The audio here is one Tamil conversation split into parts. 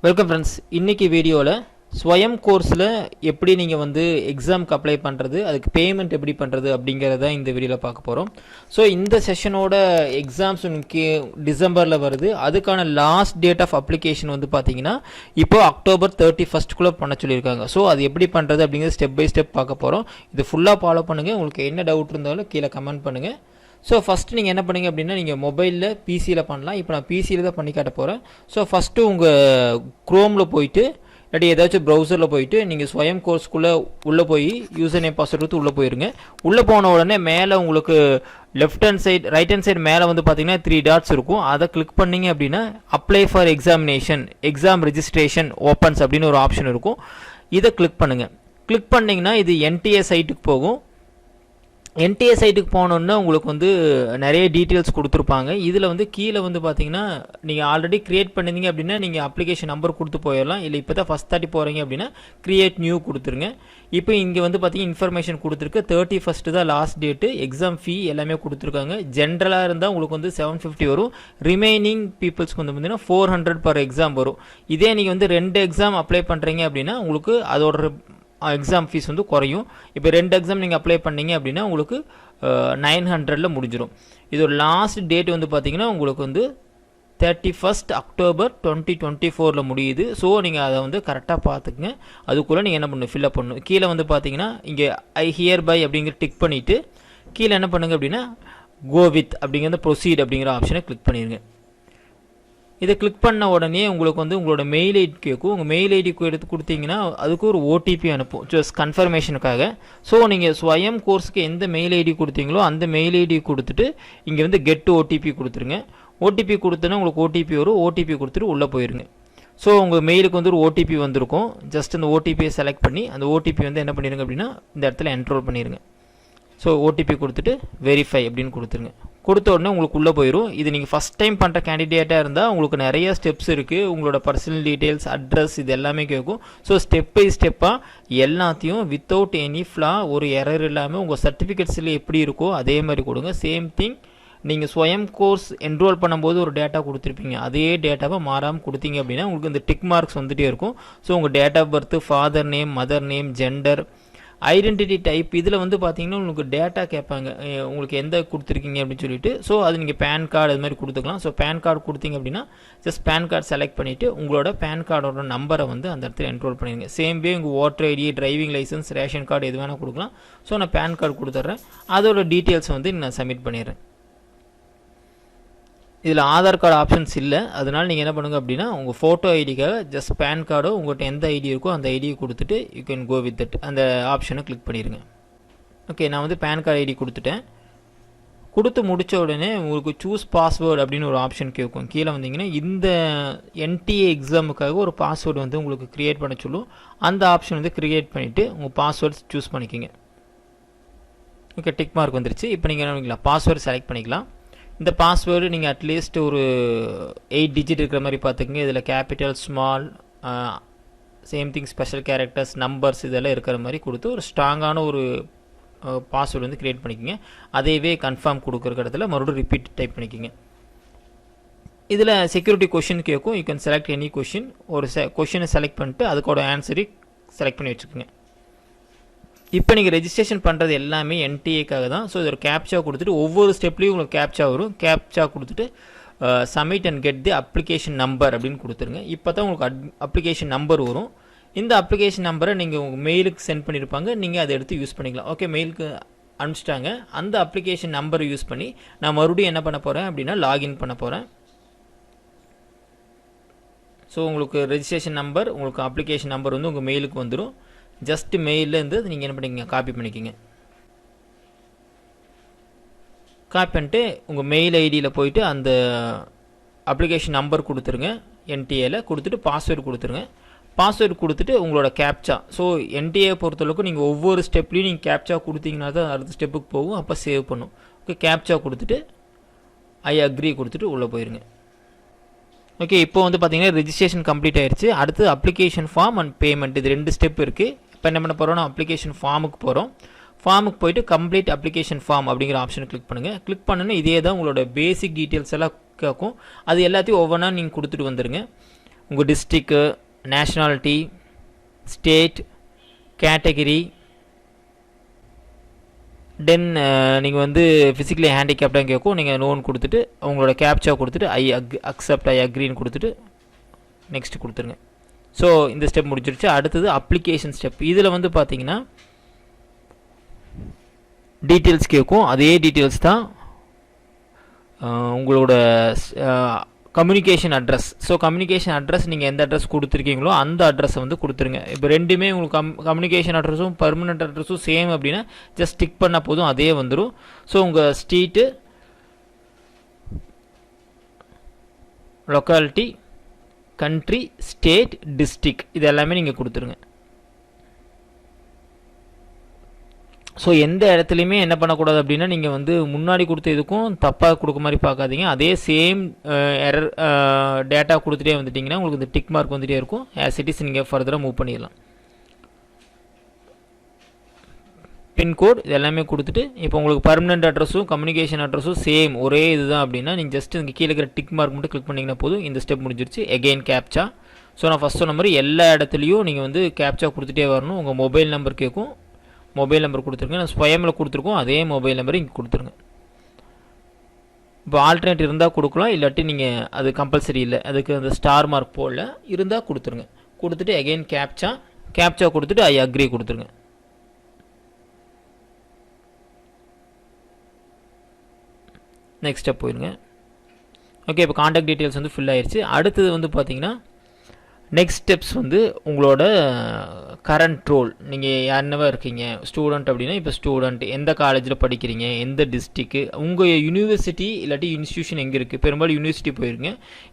Welcome friends. இன்னைக்கு வீடியோவில் ஸ்வயம் கோர்ஸில் எப்படி நீங்கள் வந்து எக்ஸாமுக்கு அப்ளை பண்ணுறது, அதுக்கு பேமெண்ட் எப்படி பண்ணுறது அப்படிங்கிறத இந்த வீடியோவில் பார்க்க போகிறோம். ஸோ இந்த செஷனோட எக்ஸாம்ஸ் உங்களுக்கு டிசம்பரில் வருது. அதுக்கான லாஸ்ட் டேட் ஆஃப் அப்ளிகேஷன் வந்து பார்த்தீங்கன்னா இப்போ அக்டோபர் 31 பண்ண சொல்லியிருக்காங்க. ஸோ அது எப்படி பண்ணுறது அப்படிங்கிறது ஸ்டெப் பை ஸ்டெப் பார்க்க போகிறோம். இது ஃபுல்லாக ஃபாலோ பண்ணுங்கள். உங்களுக்கு என்ன டவுட் இருந்தாலும் கீழே கமெண்ட் பண்ணுங்கள். ஸோ ஃபஸ்ட்டு நீங்கள் என்ன பண்ணுங்க அப்படின்னா, நீங்கள் மொபைலில் பிசியில் பண்ணலாம். இப்போ நான் பிசியில் தான் பண்ணி காட்ட போகிறேன். ஸோ ஃபஸ்ட்டு உங்கள் க்ரோமில் போயிட்டு இல்லாட்டி ஏதாச்சும் ப்ரௌசரில் போயிட்டு நீங்கள் ஸ்வயம் கோர்ஸ்க்குள்ளே உள்ளே போய் யூசர் நேம் பாஸ்வேர்ட் கொடுத்து உள்ளே போயிருங்க. உள்ளே போன உடனே மேலே உங்களுக்கு left hand side right hand side மேலே வந்து பார்த்தீங்கன்னா 3 டாட்ஸ் இருக்கும். அதை கிளிக் பண்ணிங்க அப்படின்னா apply for examination, exam registration opens அப்படின்னு ஒரு ஆப்ஷன் இருக்கும். இதை கிளிக் பண்ணுங்கள். கிளிக் பண்ணிங்கன்னா இது NTA சைட்டுக்கு போகும். NTA சைட்டுக்கு போனோன்னா உங்களுக்கு வந்து நிறைய டீட்டெயில்ஸ் கொடுத்துருப்பாங்க. இதில் வந்து கீழே வந்து பார்த்தீங்கன்னா நீங்கள் ஆல்ரெடி க்ரியேட் பண்ணியிருந்தீங்க அப்படின்னா நீங்கள் அப்ளிகேஷன் நம்பர் கொடுத்து போயிடலாம். இல்லை இப்போ தான் ஃபஸ்ட் 30 போகிறீங்க அப்படின்னா க்ரியேட் நியூ கொடுத்துருங்க. இப்போ இங்கே வந்து பார்த்தீங்கன்னா இன்ஃபர்மேஷன் கொடுத்துருக்கு. 31 தான் லாஸ்ட் டேட்டு. எக்ஸாம் ஃபீ எல்லாமே கொடுத்துருக்காங்க. ஜென்ரலாக இருந்தால் உங்களுக்கு வந்து 750 வரும். ரிமைனிங் பீப்புள்ஸ்க்கு வந்து பார்த்தீங்கன்னா 400 பர் எக்ஸாம் வரும். இதே நீங்கள் வந்து 2 எக்ஸாம் அப்ளை பண்ணுறீங்க அப்படின்னா உங்களுக்கு அதோட எக்ஸாம் ஃபீஸ் வந்து குறையும். இப்போ 2 எக்ஸாம் நீங்கள் அப்ளை பண்ணீங்க அப்படின்னா உங்களுக்கு 900ல் முடிஞ்சிடும். இதோட லாஸ்ட் டேட் வந்து பார்த்தீங்கன்னா உங்களுக்கு வந்து 31 அக்டோபர் 2024 முடியுது. ஸோ நீங்கள் அதை வந்து கரெக்டாக பார்த்துக்குங்க. அதுக்குள்ளே நீங்கள் என்ன பண்ணணும், ஃபில்அப் பண்ணணும். கீழே வந்து பார்த்தீங்கன்னா இங்கே ஐ ஹியர் பை அப்படிங்கிற டிக் பண்ணிவிட்டு கீழே என்ன பண்ணுங்க அப்படின்னா கோ வித் அப்படிங்கிற ப்ரொசீட் அப்படிங்கிற ஆப்ஷனை கிளிக் பண்ணிடுங்க. இதை கிளிக் பண்ண உடனே உங்களுக்கு வந்து உங்களோட மெயில் ஐடி கேட்கும். உங்கள் மெயில் ஐடிக்கு எடுத்து கொடுத்தீங்கன்னா அதுக்கு ஒரு OTP அனுப்பும், ஜஸ்ட் கன்ஃபர்மேஷனுக்காக. ஸோ நீங்கள் ஸ்வயம் கோர்ஸுக்கு எந்த மெயில் ஐடி கொடுத்தீங்களோ அந்த மெயில் ஐடி கொடுத்துட்டு இங்கே வந்து கெட் OTP கொடுத்துருங்க. OTP கொடுத்தோன்னா உங்களுக்கு OTP வரும். OTP கொடுத்துட்டு உள்ளே போயிருங்க. ஸோ உங்கள் மெயிலுக்கு வந்து ஒரு OTP வந்திருக்கும். ஜஸ்ட் அந்த OTPயை செலக்ட் பண்ணி அந்த OTP வந்து என்ன பண்ணிடுங்க அப்படின்னா இந்த இடத்துல என்ரோல் பண்ணிடுங்க. ஸோ OTP கொடுத்துட்டு வெரிஃபை அப்படின்னு கொடுத்துருங்க. கொடுத்த உடனே உங்களுக்கு உள்ளே போயிடும். இது நீங்கள் ஃபஸ்ட் டைம் பண்ணுற கேண்டிடேட்டாக இருந்தால் உங்களுக்கு நிறைய ஸ்டெப்ஸ் இருக்குது. உங்களோட பர்சனல் டீட்டெயில்ஸ், அட்ரஸ் இது எல்லாமே கேட்கும். ஸோ ஸ்டெப் பை ஸ்டெப்பாக எல்லாத்தையும் வித்தவுட் எனி ஃப்ளா, ஒரு எரர் இல்லாமல் உங்கள் சர்டிஃபிகேட்ஸில் எப்படி இருக்கோ அதே மாதிரி கொடுங்க. சேம் திங் நீங்கள் ஸ்வயம் கோர்ஸ் என்ரோல் பண்ணும்போது ஒரு டேட்டா கொடுத்துருப்பீங்க, அதே டேட்டாவை மாறாமல் கொடுத்தீங்க அப்படின்னா உங்களுக்கு இந்த டிக் மார்க்ஸ் வந்துகிட்டே இருக்கும். ஸோ உங்கள் date of birth, father name, mother name, gender, identity type இதில் வந்து பார்த்தீங்கன்னா உங்களுக்கு டேட்டா கேட்பாங்க, உங்களுக்கு எந்த கொடுத்துருக்கீங்க அப்படின்னு சொல்லிட்டு. ஸோ அது நீங்கள் பேன் கார்டு அது மாதிரி கொடுத்துக்கலாம். ஸோ பேன் கார்டு கொடுத்தீங்க அப்படின்னா ஜஸ்ட் பேன் கார்டு செலக்ட் பண்ணிவிட்டு உங்களோட பேன் கார்டோட நம்பரை வந்து அந்த இடத்துல என்ரோல் பண்ணிடுங்க. சேம் வே உங்கள் voter ID, driving licence, ration card எது வேணால் கொடுக்கலாம். ஸோ நான் பேன் கார்டு கொடுத்துட்றேன். அதோட டீட்டெயில்ஸ் வந்து நான் சப்மிட் பண்ணிடுறேன். இதில் ஆதார் கார்டு ஆப்ஷன்ஸ் இல்லை. அதனால் நீங்கள் என்ன பண்ணுங்கள் அப்படின்னா உங்கள் ஃபோட்டோ ஐடிக்காக ஜஸ்ட் பேன் கார்டோ உங்கள்கிட்ட எந்த ஐடி இருக்கோ அந்த ஐடியை கொடுத்துட்டு you can go with that அந்த ஆப்ஷனை கிளிக் பண்ணிடுங்க. ஓகே, நான் வந்து பேன் கார்டு ஐடி கொடுத்துட்டேன். கொடுத்து முடித்த உடனே உங்களுக்கு சூஸ் பாஸ்வேர்டு அப்படின்னு ஒரு ஆப்ஷன் கேட்கும். கீழே வந்தீங்கன்னா இந்த NTA எக்ஸாமுக்காக ஒரு பாஸ்வேர்டு வந்து உங்களுக்கு க்ரியேட் பண்ண சொல்லும். அந்த ஆப்ஷன் வந்து க்ரியேட் பண்ணிவிட்டு உங்கள் பாஸ்வேர்ட்ஸ் சூஸ் பண்ணிக்கோங்க. ஓகே, டிக் மார்க் வந்துருச்சு. இப்போ நீங்கள் என்ன பண்ணிக்கலாம், பாஸ்வேர்டு செலக்ட் பண்ணிக்கலாம். இந்த பாஸ்வேர்டு நீங்கள் அட்லீஸ்ட் ஒரு 8 டிஜிட் இருக்கிற மாதிரி பார்த்துக்குங்க. இதில் capital, small, same thing special characters, numbers இதெல்லாம் இருக்கிற மாதிரி கொடுத்து ஒரு ஸ்ட்ராங்கான ஒரு பாஸ்வேர்டு வந்து க்ரியேட் பண்ணிக்கோங்க. அதையவே கன்ஃபார்ம் கொடுக்குற இடத்துல மறுபடியும் ரிப்பீட் டைப் பண்ணிக்கோங்க. இதில் செக்யூரிட்டி கொஷின் கேட்கும். You can select any question. ஒரு கொஷினை செலக்ட் பண்ணிட்டு அதுக்கோட ஆன்சரை செலக்ட் பண்ணி வச்சுக்கோங்க. இப்போ நீங்கள் ரெஜிஸ்ட்ரேஷன் பண்ணுறது எல்லாமே NTAக்காக தான். ஸோ இது ஒரு கேப்சா கொடுத்துட்டு ஒவ்வொரு ஸ்டெப்லேயும் உங்களுக்கு கேப்சா வரும். கேப்சா கொடுத்துட்டு submit and get the application number அப்படின்னு கொடுத்துருங்க. இப்போ தான் உங்களுக்கு அப்ளிகேஷன் நம்பர் வரும். இந்த அப்ளிகேஷன் நம்பரை நீங்கள் உங்கள் மெயிலுக்கு சென்ட் பண்ணியிருப்பாங்க. நீங்கள் அதை எடுத்து யூஸ் பண்ணிக்கலாம். ஓகே, மெயிலுக்கு அனுப்பிச்சிட்டாங்க. அந்த அப்ளிகேஷன் நம்பரை யூஸ் பண்ணி நான் மறுபடியும் என்ன பண்ண போகிறேன் அப்படின்னா லாகின் பண்ண போகிறேன். ஸோ உங்களுக்கு ரெஜிஸ்ட்ரேஷன் நம்பர், உங்களுக்கு அப்ளிகேஷன் நம்பர் வந்து உங்கள் மெயிலுக்கு வந்துடும். ஜஸ்ட் மெயிலேருந்து நீங்கள் என்ன பண்ணிக்கங்க, காப்பி பண்ணிக்கிங்க. காப்பி பண்ணிட்டு உங்கள் மெயில் ஐடியில் போயிட்டு அந்த அப்ளிகேஷன் நம்பர் கொடுத்துருங்க. NTAவில் கொடுத்துட்டு பாஸ்வேர்டு கொடுத்துருங்க. பாஸ்வேர்டு கொடுத்துட்டு உங்களோட கேப்சா. ஸோ NTA பொறுத்தளவுக்கு நீங்கள் ஒவ்வொரு ஸ்டெப்லேயும் நீங்கள் கேப்சா கொடுத்தீங்கன்னா தான் அடுத்த ஸ்டெப்புக்கு போகும். அப்போ சேவ் பண்ணும். ஓகே, கேப்சா கொடுத்துட்டு ஐ அக்ரி கொடுத்துட்டு உள்ளே போயிருங்க. ஓகே, இப்போ வந்து பார்த்தீங்கன்னா ரெஜிஸ்ட்ரேஷன் கம்ப்ளீட் ஆயிடுச்சு. அடுத்து அப்ளிகேஷன் ஃபார்ம் அண்ட் பேமெண்ட், இது 2 ஸ்டெப் இருக்குது. இப்போ என்ன பண்ண போகிறோம்னா அப்ளிகேஷன் ஃபார்முக்கு போகிறோம். ஃபார்முக்கு போயிட்டு கம்ப்ளீட் அப்ளிகேஷன் ஃபார்ம் அப்படிங்கிற ஆப்ஷனை கிளிக் பண்ணுங்கள். கிளிக் பண்ணணும் இதே தான் உங்களோட பேசிக் டீட்டெயில்ஸ் எல்லாம் கேட்கும். அது எல்லாத்தையும் ஒவ்வொன்றா நீங்கள் கொடுத்துட்டு வந்துடுங்க. உங்கள் டிஸ்ட்ரிக்கு, நேஷ்னாலிட்டி, ஸ்டேட், கேட்டகிரி, தென் நீங்கள் வந்து ஃபிசிக்கலி ஹேண்டிகேப்டாக கேட்கும். நீங்கள் நோன் கொடுத்துட்டு உங்களோட கேப்சா கொடுத்துட்டு அக்செப்ட் ஐ அக்ரின்னு கொடுத்துட்டு நெக்ஸ்ட் கொடுத்துருங்க. ஸோ இந்த ஸ்டெப் முடிச்சிருச்சு. அடுத்தது அப்ளிகேஷன் ஸ்டெப். இதில் வந்து பார்த்தீங்கன்னா டீட்டெயில்ஸ் கேட்கும். அதே டீட்டெயில்ஸ் தான் உங்களோட communication address. So communication address நீங்கள் எந்த அட்ரஸ் கொடுத்துருக்கீங்களோ அந்த அட்ரஸை வந்து கொடுத்துருங்க. இப்போ ரெண்டுமே உங்களுக்கு கம்யூனிகேஷன் அட்ரஸும் பர்மனெண்ட் அட்ரஸும் சேம் அப்படின்னா ஜஸ்ட் டிக் பண்ணால் போதும், அதே வந்துடும். ஸோ உங்கள் street, locality, country, state, district இது எல்லாமே நீங்கள் கொடுத்துருங்க. ஸோ எந்த இடத்துலையுமே என்ன பண்ணக்கூடாது அப்படின்னா நீங்கள் வந்து முன்னாடி கொடுத்த இதுக்கும் தப்பாக கொடுக்க மாதிரி பார்க்காதீங்க. அதே சேம் எரர் டேட்டா கொடுத்துட்டே வந்துட்டிங்கன்னா உங்களுக்கு இந்த டிக் மார்க் வந்துகிட்டே இருக்கும். ஆஸ் இட் இஸ் நீங்கள் ஃபர்தராக மூவ் பண்ணிடலாம். பின்கோட் இது எல்லாமே கொடுத்துட்டு இப்போ உங்களுக்கு பர்மனெண்ட் அட்ரஸும் கம்யூனிகேஷன் அட்ரஸும் சேம் ஒரே இதுதான் அப்படின்னா நீங்கள் ஜஸ்ட் இங்கே கீழே இருக்கிற டிக் மார்க் மட்டும் கிளிக் பண்ணிங்கன்னா போதும். இந்த ஸ்டெப் முடிஞ்சிருச்சு. Again captcha. ஸோ நான் ஃபஸ்ட் சொன்ன மாதிரி எல்லா இடத்துலையும் நீங்கள் வந்து கேப்சா கொடுத்துட்டே வரணும். உங்கள் மொபைல் நம்பர் கேட்கும், மொபைல் நம்பர் கொடுத்துருங்க. நான் ஸ்வயமில் கொடுத்துருக்கோம், அதே மொபைல் நம்பர் இங்கே கொடுத்துருங்க. இப்போ ஆல்டர்னேட் இருந்தால் கொடுக்கலாம், இல்லாட்டி நீங்கள் அது கம்பல்சரி இல்லை, அதுக்கு அந்த ஸ்டார் மார்க் போடல, இருந்தால் கொடுத்துருங்க. கொடுத்துட்டு எகெயின் கேப்சா கொடுத்துட்டு ஐ அக்ரி கொடுத்துருங்க. நெக்ஸ்ட் ஸ்டெப் போயிருங்க. ஓகே, இப்போ காண்டாக்ட் டீட்டெயில்ஸ் வந்து ஃபில் ஆயிடுச்சு. அடுத்தது வந்து பார்த்தீங்கன்னா நெக்ஸ்ட் ஸ்டெப்ஸ் வந்து உங்களோட கரண்ட் ரோல். நீங்கள் யாருன்னவா இருக்கீங்க, ஸ்டூடெண்ட் அப்படின்னா இப்போ ஸ்டூடெண்ட் எந்த காலேஜில் படிக்கிறீங்க, எந்த டிஸ்ட்ரிக்கு, உங்கள் யூனிவர்சிட்டி இல்லாட்டி இன்ஸ்டியூஷன் எங்கே இருக்குது. பெரும்பாலும் யூனிவர்சிட்டி போயிருங்க.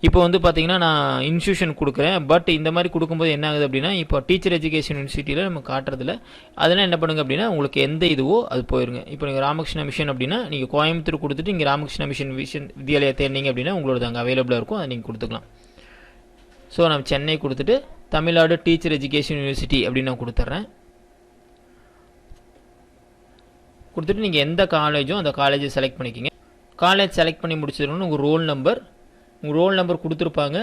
இப்போ வந்து பார்த்தீங்கன்னா நான் இன்ஸ்டியூஷன் கொடுக்குறேன். பட் இந்த மாதிரி கொடுக்கும்போது என்ன ஆகுது அப்படின்னா இப்போ டீச்சர் எஜுகேஷன் யூனிவர்சிட்டியில் நம்ம காட்டுறதில்ல. அதெல்லாம் என்ன பண்ணுங்க அப்படின்னா உங்களுக்கு எந்த இதுவோ அது போயிருங்க. இப்போ நீங்கள் ராமகிருஷ்ணா மிஷன் அப்படின்னா நீங்கள் கோயம்புத்தூர் கொடுத்துட்டு இங்கே ராமகிருஷ்ணா மிஷன் வித்யாலயா தேர்ந்தீங்க அப்படின்னா உங்களோட அங்கே அவைலபிளாக இருக்கும், அதை நீங்கள் கொடுத்துக்கலாம். ஸோ நம்ம சென்னை கொடுத்துட்டு தமிழ்நாடு டீச்சர் எஜுகேஷன் யூனிவர்சிட்டி அப்படின்னு நான் கொடுத்துட்றேன். கொடுத்துட்டு நீங்கள் எந்த காலேஜோ அந்த காலேஜை செலக்ட் பண்ணிக்கிங்க. காலேஜ் செலக்ட் பண்ணி முடிச்சிடணும்னு உங்கள் ரோல் நம்பர் கொடுத்துருப்பாங்க.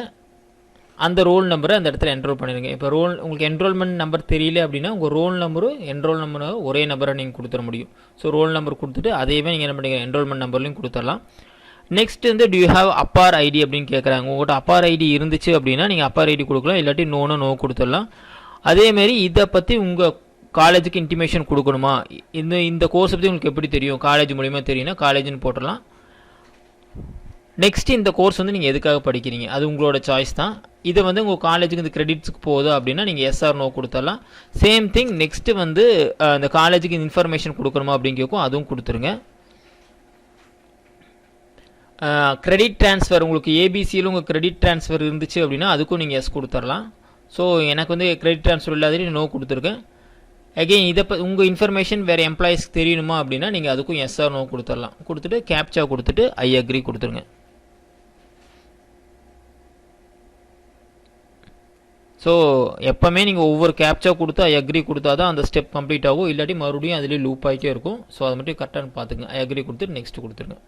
அந்த ரோல் நம்பரை அந்த இடத்துல என்ரோல் பண்ணிடுங்க. இப்போ உங்களுக்கு என்ரோல்மெண்ட் நம்பர் தெரியல அப்படின்னா உங்கள் ரோல் நம்பரும் என்ரோல் நம்பரும் ஒரே நம்பரை நீங்கள் கொடுத்துட முடியும். ஸோ ரோல் நம்பர் கொடுத்துட்டு அதையவே நீங்கள் என்ன பண்ணுறீங்க, என்ரோல்மெண்ட் நம்பர்லையும் கொடுத்துடலாம். நெக்ஸ்ட் வந்து டியூ ஹேவ் அப்பார் ஐடி அப்படின்னு கேட்குறாங்க. உங்கள்கிட்ட அப்பார் ஐடி இருந்துச்சு அப்படின்னா நீங்கள் அப்பார் ஐடி கொடுக்கலாம், இல்லாட்டி நோ கொடுத்துடலாம். அதேமாரி இதை பற்றி உங்கள் காலேஜுக்கு இன்டிமேஷன் கொடுக்கணுமா, இந்த கோர்ஸ் பற்றி உங்களுக்கு எப்படி தெரியும், காலேஜ் மூலிமா தெரியும்னா காலேஜ்னு போட்டுடலாம். நெக்ஸ்ட் இந்த கோர்ஸ் வந்து நீங்கள் எதுக்காக படிக்கிறீங்க அது உங்களோட சாய்ஸ் தான். இதை வந்து உங்கள் காலேஜுக்கு இந்த கிரெடிட்ஸுக்கு போகுது அப்படின்னா நீங்கள் எஸ்ஆர் நோ கொடுத்துடலாம். சேம் திங் நெக்ஸ்ட்டு வந்து அந்த காலேஜுக்கு இன்ஃபர்மேஷன் கொடுக்கணுமா அப்படின்னு கேட்கும், அதுவும் கொடுத்துருங்க. கிரெடிட் ட்ரான்ஸ்ஃபர் உங்களுக்கு ஏபிசியில் உங்கள் கிரெடிட் ட்ரான்ஸ்ஃபர் இருந்துச்சு அப்படின்னா அதுக்கும் நீங்கள் எஸ் கொடுத்துடலாம். ஸோ எனக்கு வந்து கிரெடிட் ட்ரான்ஸ்ஃபர் இல்லாத நோ கொடுத்துருக்கேன். அகெயின் இதை உங்கள் இன்ஃபர்மேஷன் வேறு எம்ப்ளாயிஸ்க்கு தெரியணுமா அப்படின்னா நீங்கள் அதுக்கும் எஸ் ஆர் நோ கொடுத்துடலாம். கொடுத்துட்டு கேப்சா கொடுத்துட்டு ஐ அக்ரி கொடுத்துருங்க. ஸோ எப்போவுமே நீங்கள் ஒவ்வொரு கேப்சா கொடுத்து ஐ அக்ரி கொடுத்தா தான் அந்த ஸ்டெப் கம்ப்ளீட் ஆகும், இல்லாட்டி மறுபடியும் அதிலே லூப் ஆகிட்டே இருக்கும். ஸோ அதை மட்டும் கரெக்டாக பார்த்துங்க. ஐ அக்ரி கொடுத்துட்டு நெக்ஸ்ட் கொடுத்துருங்க.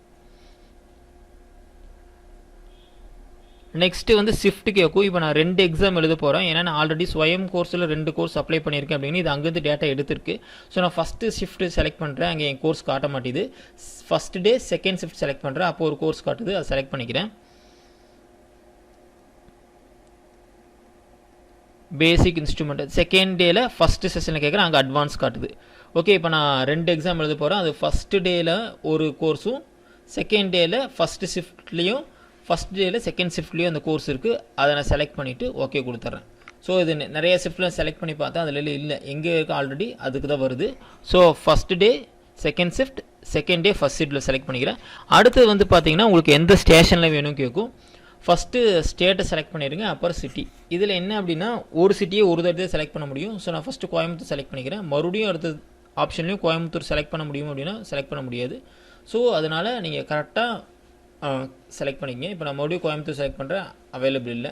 நெக்ஸ்ட்டு வந்து ஷிஃப்ட் கேட்கும். இப்போ நான் 2 எக்ஸாம் எழுத போகிறேன். ஏன்னா நான் ஆல்ரெடி ஸ்வயம் கோர்ஸில் 2 கோர்ஸ் அப்ளை பண்ணியிருக்கேன் அப்படின்னு இது அங்கேருந்து டேட்டா எடுத்திருக்கு. ஸோ நான் ஃபஸ்ட்டு ஷிஃப்ட் செலக்ட் பண்ணுறேன், அங்கே என் கோர்ஸ் காட்ட மாட்டேது. First day second shift select பண்ணுறேன், அப்போ ஒரு கோர்ஸ் காட்டுது, அதை செலக்ட் பண்ணிக்கிறேன். பேசிக் இன்ஸ்ட்ருமெண்ட் செகண்ட் டேயில் ஃபஸ்ட்டு செஷனில் கேட்குறேன், அங்கே அட்வான்ஸ் காட்டுது. ஓகே, இப்போ நான் 2 எக்ஸாம் எழுத போகிறேன். அது ஃபஸ்ட்டு டேயில் ஒரு கோர்ஸும் செகண்ட் டேயில் ஃபஸ்ட்டு ஷிஃப்ட்லேயும் ஃபஸ்ட் டேயில் செகண்ட் ஷிஃப்ட்லேயும் அந்த கோர்ஸ் இருக்குது. அதை நான் செலக்ட் பண்ணிவிட்டு ஓகே கொடுத்துட்றேன். ஸோ இது நிறைய ஷிஃப்ட்டில் செலக்ட் பண்ணி பார்த்தா அதில் இல்லை, எங்கே இருக்குது ஆல்ரெடி அதுக்கு தான் வருது. So first day second shift, second day first ஷிஃப்ட்டில் செலக்ட் பண்ணிக்கிறேன். அடுத்தது வந்து பார்த்தீங்கன்னா உங்களுக்கு எந்த ஸ்டேஷனில் வேணும் கேட்கும். ஃபஸ்ட்டு ஸ்டேட்டை செலக்ட் பண்ணிடுங்க, அப்புறம் சிட்டி. இதில் என்ன அப்படின்னா ஒரு சிட்டியை ஒரு தடவை செலக்ட் பண்ண முடியும். ஸோ நான் ஃபஸ்ட்டு கோயம்புத்தூர் செலக்ட் பண்ணிக்கிறேன். மறுபடியும் அடுத்த ஆப்ஷன்லையும் கோயம்புத்தூர் செலக்ட் பண்ண முடியும் அப்படின்னா செலக்ட் பண்ண முடியாது. ஸோ அதனால் நீங்கள் கரெக்டாக செலக்ட் பண்ணிக்கங்க. இப்போ நான் மறுபடியும் கோயம்புத்தூர் செலக்ட் பண்ணுறேன், அவைலபிள் இல்லை.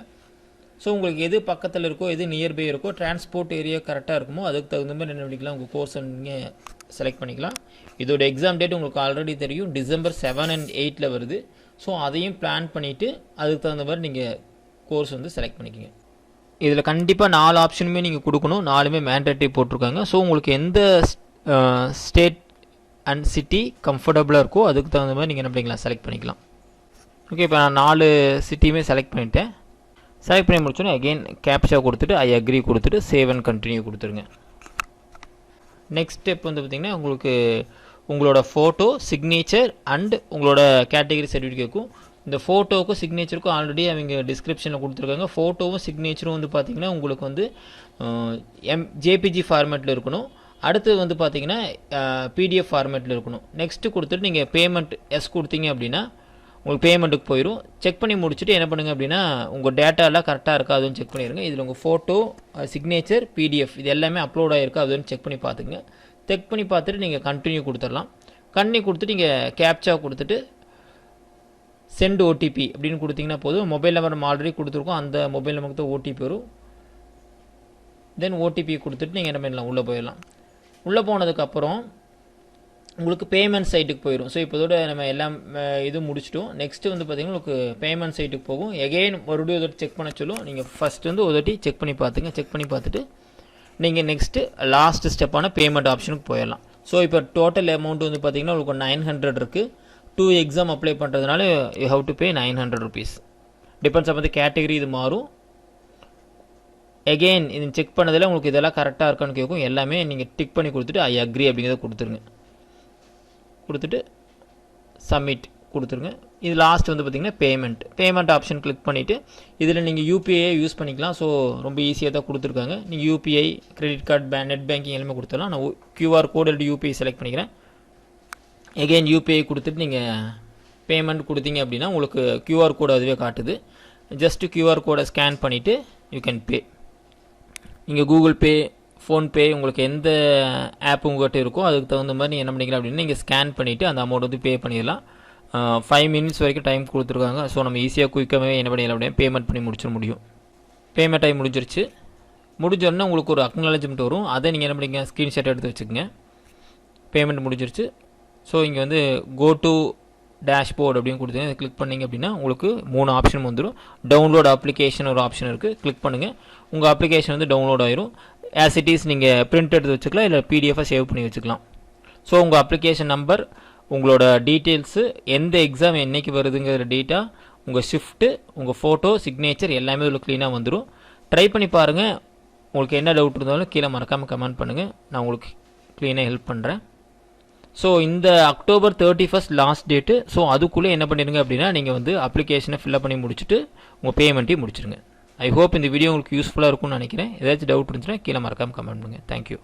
ஸோ உங்களுக்கு எது பக்கத்தில் இருக்கோ, எது நியர்பை இருக்கோ, டிரான்ஸ்போர்ட் ஏரியா கரெக்டாக இருக்குமோ அதுக்கு தகுந்த மாதிரி என்ன பண்ணிக்கலாம், உங்கள் கோர்ஸை நீங்கள் செலக்ட் பண்ணிக்கலாம். இதோட எக்ஸாம் டேட் உங்களுக்கு ஆல்ரெடி தெரியும், December 7 and 8 வருது. ஸோ அதையும் பிளான் பண்ணிவிட்டு அதுக்கு தகுந்த மாதிரி நீங்கள் கோர்ஸ் வந்து செலக்ட் பண்ணிக்கோங்க. இதில் கண்டிப்பாக 4 ஆப்ஷனுமே நீங்கள் கொடுக்கணும். 4மே மேண்டேட்டரி போட்டிருக்காங்க. ஸோ உங்களுக்கு எந்த ஸ்டேட் அண்ட் சிட்டி கம்ஃபர்டபுளாக இருக்கோ அதுக்கு தகுந்த மாதிரி நீங்கள் என்ன பண்ணிக்கலாம், செலக்ட் பண்ணிக்கலாம். ஓகே, இப்போ நான் 4 சிட்டியுமே செலக்ட் பண்ணிட்டேன். செலக்ட் பண்ணி முடிச்சோன்னே அகெயின் கேப்சா கொடுத்துட்டு ஐ அக்ரி கொடுத்துட்டு சேவ் அண்ட் கண்டினியூ கொடுத்துருங்க. நெக்ஸ்ட் ஸ்டெப் வந்து பார்த்திங்கன்னா உங்களுக்கு உங்களோட ஃபோட்டோ, சிக்னேச்சர் அண்ட் உங்களோட கேட்டகரி சர்டிஃபிகேட் கேட்கும். இந்த ஃபோட்டோவுக்கும் சிக்னேச்சருக்கும் ஆல்ரெடி அவங்க டிஸ்கிரிப்ஷனில் கொடுத்துருக்காங்க. ஃபோட்டோவும் சிக்னேச்சரும் வந்து பார்த்திங்கன்னா உங்களுக்கு வந்து ஜேபிஜி ஃபார்மேட்டில் இருக்கணும். அடுத்து வந்து பார்த்திங்கன்னா பிடிஎஃப் ஃபார்மேட்டில் இருக்கணும். நெக்ஸ்ட்டு கொடுத்துட்டு நீங்கள் பேமெண்ட் எஸ் கொடுத்தீங்க அப்படின்னா உங்களுக்கு பேமெண்ட்டுக்கு போயிடும். செக் பண்ணி முடிச்சுட்டு என்ன பண்ணுங்கள் அப்படின்னா உங்கள் டேட்டாலாம் கரெக்டாக இருக்கா அதுவும் செக் பண்ணிடுங்க. இதில் உங்கள் ஃபோட்டோ, சிக்னேச்சர், பிடிஎஃப் இது எல்லாமே அப்லோட் ஆகிருக்கா அதுவும் செக் பண்ணி பார்த்துங்க. செக் பண்ணி பார்த்துட்டு நீங்கள் கண்டினியூ கொடுத்துடலாம். கண்டினியூ கொடுத்துட்டு நீங்கள் கேப்சா கொடுத்துட்டு சென்ட் ஓடிபி அப்படின்னு கொடுத்தீங்கன்னா போதும். மொபைல் நம்பர் நம்ம ஆல்ரெடி கொடுத்துருக்கோம், அந்த மொபைல் நம்பருக்கு தான் ஓடிபி வரும். தென் ஓடிபி கொடுத்துட்டு நீங்கள் என்ன பண்ணலாம், உள்ளே போயிடலாம். உள்ளே போனதுக்கப்புறம் உங்களுக்கு பேமெண்ட் சைட்டுக்கு போயிடும். ஸோ இப்போதோட நம்ம எல்லாம் இது முடிச்சிட்டோம். நெக்ஸ்ட்டு வந்து பார்த்திங்கன்னா உங்களுக்கு பேமெண்ட் சைட்டுக்கு போகும். எகெயின் மறுபடியும் ஒரு செக் பண்ண சொல்லும். நீங்கள் ஃபஸ்ட்டு வந்து ஒரு வாட்டி செக் பண்ணி பார்த்துங்க. செக் பண்ணி பார்த்துட்டு நீங்கள் நெக்ஸ்ட்டு லாஸ்ட் ஸ்டெப்பான பேமெண்ட் ஆப்ஷனுக்கு போயிடலாம். ஸோ இப்போ டோட்டல் அமௌண்ட் வந்து பார்த்திங்கன்னா உங்களுக்கு 900 இருக்குது. 2 எக்ஸாம் அப்ளை பண்ணுறதுனால you have to pay 900 rupees. Depends on category இது மாறும். எகெயின் இது செக் பண்ணதில் உங்களுக்கு இதெல்லாம் கரெக்டாக இருக்கான்னு கேட்கும். எல்லாமே நீங்கள் டிக் பண்ணி கொடுத்துட்டு ஐ அக்ரி அப்படிங்கிறத கொடுத்துருங்க. கொடுத்துட்டு சப்மிட் கொடுத்துருங்க. இது லாஸ்ட் வந்து பார்த்திங்கன்னா பேமெண்ட் ஆப்ஷன் கிளிக் பண்ணிவிட்டு இதில் நீங்கள் யூபிஐ யூஸ் பண்ணிக்கலாம். ஸோ ரொம்ப ஈஸியாக தான் கொடுத்துருக்காங்க. நீங்கள் UPI, credit card, net banking எல்லாமே கொடுத்துடலாம். நான் QR கோடு இல்லை யூபிஐ செலக்ட் பண்ணிக்கிறேன். எகெயின் யூபிஐ கொடுத்துட்டு நீங்கள் பேமெண்ட் கொடுத்தீங்க அப்படின்னா உங்களுக்கு QR கோடு அதுவே காட்டுது. ஜஸ்ட்டு QR கோடை ஸ்கேன் பண்ணிவிட்டு யூ கேன் பே. நீங்கள் கூகுள் பே, ஃபோன்பே உங்களுக்கு எந்த ஆப் உங்கள்கிட்ட இருக்கோ அதுக்கு தகுந்த மாதிரி நீங்கள் என்ன பண்ணிக்கலாம் அப்படின்னா நீங்கள் ஸ்கேன் பண்ணிவிட்டு அந்த அமௌண்ட் வந்து பே பண்ணிடலாம். 5 minutes வரைக்கும் டைம் கொடுத்துருக்காங்க. ஸோ நம்ம ஈஸியாக குயிக்காகவே என்ன பண்ணிடலாம் அப்படின்னா பேமெண்ட் பண்ணி முடிச்சிட முடியும். பேமெண்ட் ஆகி முடிஞ்சிருச்சு. முடிஞ்சோடனே உங்களுக்கு ஒரு அக்னாலஜ்மெண்ட் வரும். அதை நீங்கள் என்ன பண்ணிங்க, ஸ்க்ரீன்ஷாட் எடுத்து வச்சுக்கோங்க. பேமெண்ட் முடிஞ்சிருச்சு. ஸோ இங்கே வந்து கோ டு டேஷ்போர்ட் அப்படின்னு கொடுத்தீங்க. கிளிக் பண்ணிங்க அப்படின்னா உங்களுக்கு 3 ஆப்ஷன் வந்துடும். டவுன்லோட் அப்ளிகேஷன் ஒரு ஆப்ஷன் இருக்குது, கிளிக் பண்ணுங்கள். உங்கள் அப்ளிகேஷன் வந்து டவுன்லோட் ஆயிரும். ஆஸ் இட் இஸ் நீங்கள் பிரிண்ட் எடுத்து வச்சுக்கலாம், இல்லை பிடிஎஃபாக சேவ் பண்ணி வச்சுக்கலாம். ஸோ உங்கள் அப்ளிகேஷன் நம்பர், உங்களோட டீட்டெயில்ஸு, எந்த எக்ஸாம் என்றைக்கு வருதுங்கிற டேட்டா, உங்கள் ஷிஃப்ட்டு, உங்கள் ஃபோட்டோ, சிக்னேச்சர் எல்லாமே இதில் க்ளீனாக வந்துடும். ட்ரை பண்ணி பாருங்கள். உங்களுக்கு என்ன டவுட் இருந்தாலும் கீழே மறக்காமல் கமெண்ட் பண்ணுங்கள். நான் உங்களுக்கு க்ளீனாக ஹெல்ப் பண்ணுறேன். ஸோ இந்த October 31 லாஸ்ட் டேட்டு. ஸோ அதுக்குள்ளே என்ன பண்ணிடுங்க அப்படின்னா நீங்கள் வந்து அப்ளிகேஷனை ஃபில்அப் பண்ணி முடிச்சுட்டு உங்கள் பேமெண்ட்டையும் முடிச்சிடுங்க. ஐ ஹோப் இந்த வீடியோ உங்களுக்கு யூஸ்ஃபுல்லாக இருக்கும்னு நினைக்கிறேன். ஏதாச்சும் டவுட் இருந்துச்சுன்னா கீழே மறக்காமல் கமெண்ட் பண்ணுங்கள். தேங்க்யூ.